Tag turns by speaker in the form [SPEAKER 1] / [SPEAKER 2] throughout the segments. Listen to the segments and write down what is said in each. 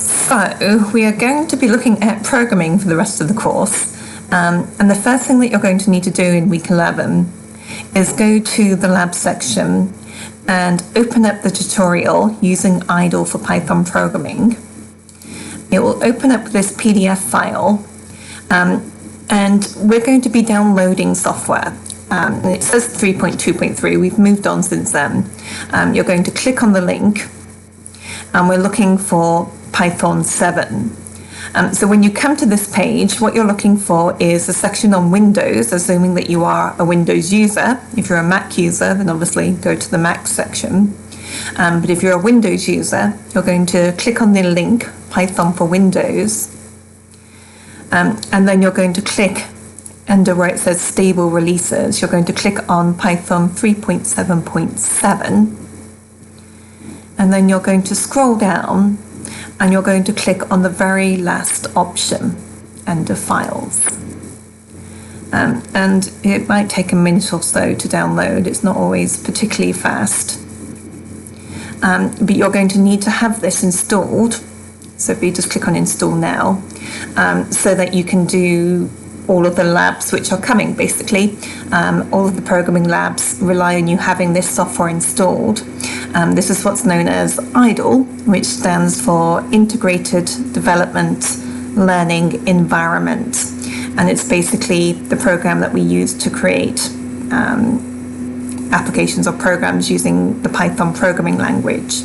[SPEAKER 1] So we are going to be looking at programming for the rest of the course. And the first thing that you're going to need to do in week 11 is go to the lab section and open up the tutorial using IDLE for Python programming. It will open up this PDF file, and we're going to be downloading software. It says 3.2.3, we've moved on since then. You're going to click on the link, and we're looking for Python 7. So when you come to this page, what you're looking for is a section on Windows, assuming that you are a Windows user. If you're a Mac user, then obviously go to the Mac section. But if you're a Windows user, you're going to click on the link, Python for Windows, and then you're going to click under where it says Stable Releases. You're going to click on Python 3.7.7, and then you're going to scroll down and you're going to click on the very last option under Files. And it might take a minute or so to download. It's not always particularly fast. But you're going to need to have this installed. So if you just click on Install Now, so that you can do all of the labs which are coming, basically. All of the programming labs rely on you having this software installed. This is what's known as IDLE, which stands for Integrated Development Learning Environment. And it's basically the program that we use to create applications or programs using the Python programming language.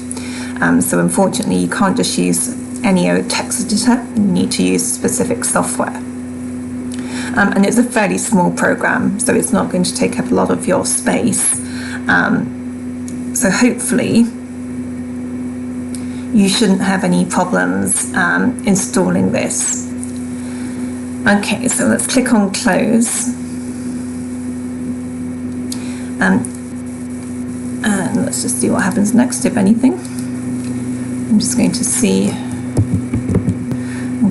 [SPEAKER 1] So unfortunately, you can't just use any old text editor. You need to use specific software. And it's a fairly small program, so it's not going to take up a lot of your space. So hopefully you shouldn't have any problems installing this. Okay, so let's click on Close. And let's just see what happens next, if anything. I'm just going to see.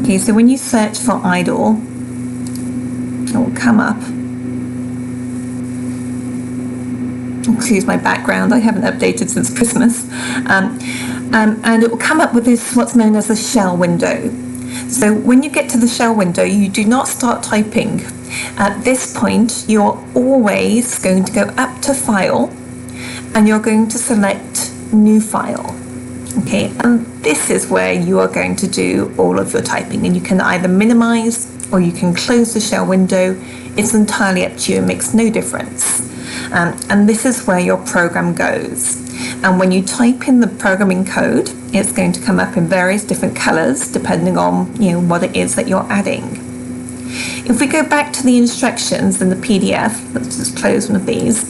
[SPEAKER 1] Okay, so when you search for IDLE, it will come up. Excuse my background, I haven't updated since Christmas. And it will come up with this, what's known as a shell window. So when you get to the shell window, you do not start typing. At this point, you're always going to go up to File, and you're going to select New File. Okay, and this is where you are going to do all of your typing, and you can either minimize or you can close the shell window. It's entirely up to you, it makes no difference. And this is where your program goes. And when you type in the programming code, it's going to come up in various different colors depending on what it is that you're adding. If we go back to the instructions in the PDF, let's just close one of these.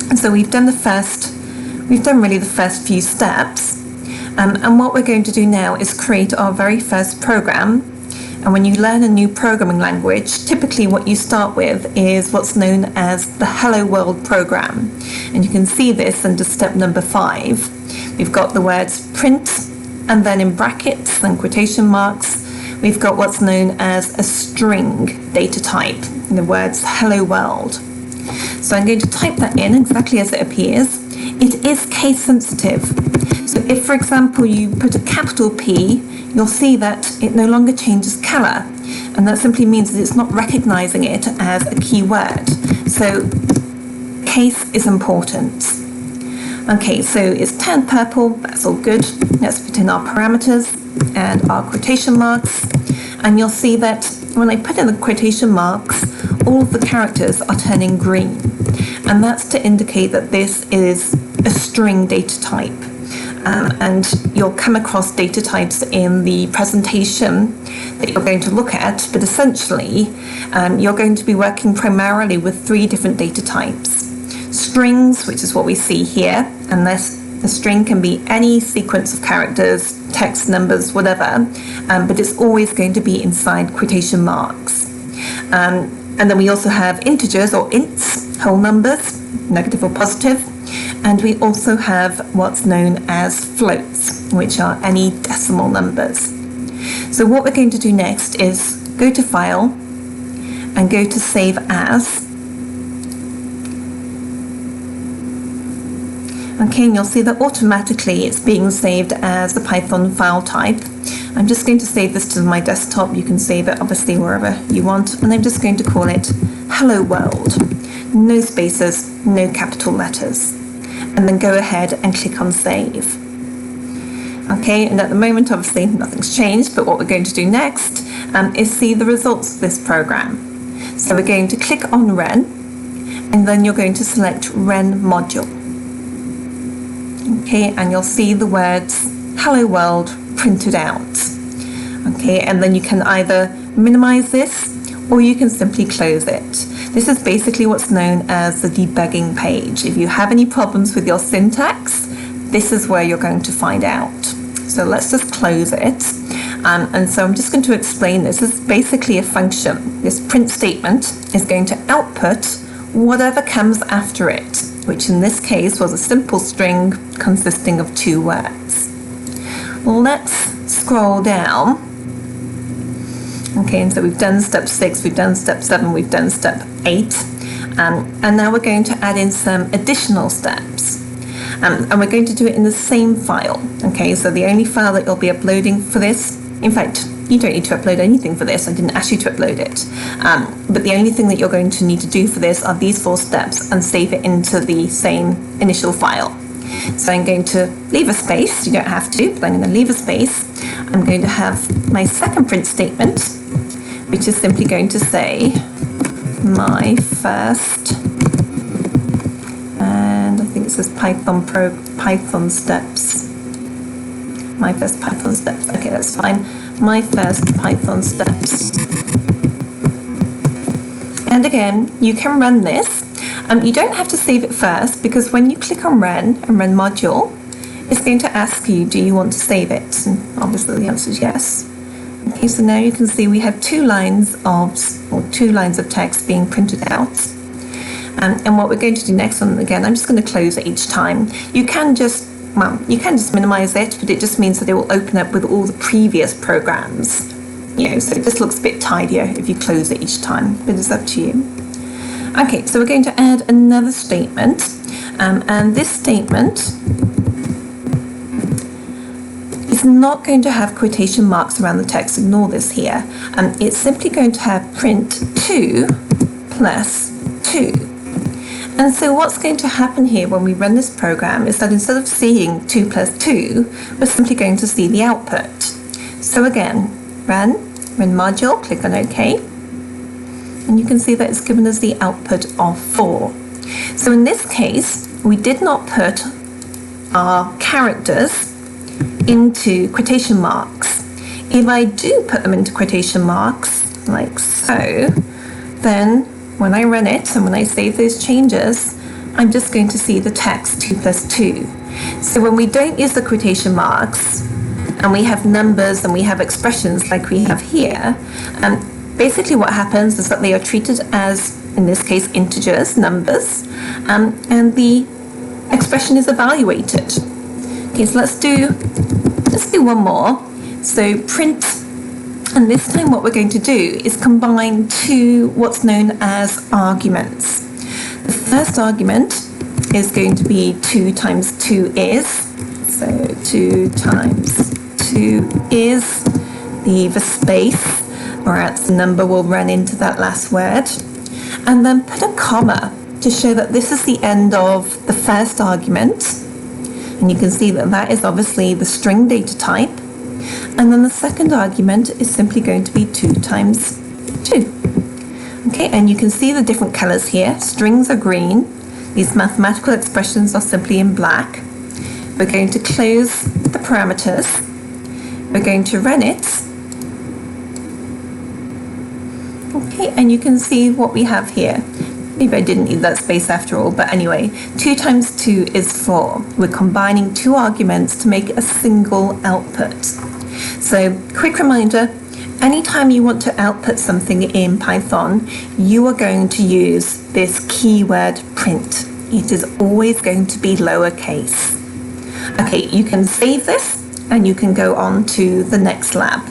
[SPEAKER 1] And so we've done really the first few steps. And what we're going to do now is create our very first program. And when you learn a new programming language, typically what you start with is what's known as the Hello World program. And you can see this under step number 5. We've got the words print, and then in brackets and quotation marks, we've got what's known as a string data type, in the words Hello World. So I'm going to type that in exactly as it appears. It is case sensitive. So if, for example, you put a capital P, you'll see that it no longer changes color, and that simply means that it's not recognizing it as a keyword. So case is important. Okay, so it's turned purple, that's all good. Let's put in our parameters and our quotation marks, and you'll see that when I put in the quotation marks, all of the characters are turning green, and that's to indicate that this is a string data type. And you'll come across data types in the presentation that you're going to look at, but essentially you're going to be working primarily with 3 different data types. Strings, which is what we see here, and this a string can be any sequence of characters, text, numbers, whatever, but it's always going to be inside quotation marks. And then we also have integers or ints, whole numbers, negative or positive. And we also have what's known as floats, which are any decimal numbers. So what we're going to do next is go to File and go to Save As. Okay, and you'll see that automatically it's being saved as the Python file type. I'm just going to save this to my desktop. You can save it obviously wherever you want, and I'm just going to call it Hello World. No spaces, no capital letters. And then go ahead and click on Save. Okay, and at the moment obviously nothing's changed, but what we're going to do next is see the results of this program. So we're going to click on Ren, and then you're going to select Ren module. Okay, and you'll see the words Hello World printed out. Okay, and then you can either minimize this or you can simply close it. This is basically what's known as the debugging page. If you have any problems with your syntax, this is where you're going to find out. So let's just close it. And so I'm just going to explain this. This is basically a function. This print statement is going to output whatever comes after it, which in this case was a simple string consisting of 2 words. Let's scroll down. Okay, and so we've done step 6, we've done step 7, we've done step 8, and now we're going to add in some additional steps. And we're going to do it in the same file. Okay, so the only file that you'll be uploading for this, in fact, you don't need to upload anything for this. I didn't ask you to upload it. But the only thing that you're going to need to do for this are these 4 steps and save it into the same initial file. So I'm going to leave a space. You don't have to, but I'm going to leave a space. I'm going to have my second print statement, which is simply going to say my first, and I think it says Python steps. My first Python steps. Okay, that's fine. My first Python steps. And again, you can run this. You don't have to save it first, because when you click on Ren and Ren module, it's going to ask you, do you want to save it? And obviously the answer is yes. Okay, so now you can see we have 2 lines of text being printed out. And what we're going to do next, and again, I'm just going to close it each time. You can just minimize it, but it just means that it will open up with all the previous programs. So it just looks a bit tidier if you close it each time, but it's up to you. Okay, so we're going to add another statement, and this statement is not going to have quotation marks around the text. Ignore this here. It's simply going to have print 2 plus 2. And so what's going to happen here when we run this program is that instead of seeing 2 plus 2, we're simply going to see the output. So again, Ren module, click on OK. And you can see that it's given us the output of 4. So in this case, we did not put our characters into quotation marks. If I do put them into quotation marks, like so, then when I run it and when I save those changes, I'm just going to see the text 2 plus 2. So when we don't use the quotation marks, and we have numbers and we have expressions like we have here, basically what happens is that they are treated as, in this case, integers, numbers, and the expression is evaluated. Okay, so let's do one more. So print, and this time what we're going to do is combine 2 what's known as arguments. The first argument is going to be 2 times 2 is, so 2 times 2 is, leave a space, or else the number will run into that last word, and then put a comma to show that this is the end of the first argument, and you can see that that is obviously the string data type, and then the second argument is simply going to be 2 times 2. Okay, and you can see the different colors here. Strings are green, these mathematical expressions are simply in black. We're going to close the parameters, we're going to run it. Okay, and you can see what we have here. Maybe I didn't need that space after all, but anyway, 2 times 2 is 4. We're combining 2 arguments to make a single output. So, quick reminder, anytime you want to output something in Python, you are going to use this keyword print. It is always going to be lowercase. Okay, you can save this and you can go on to the next lab.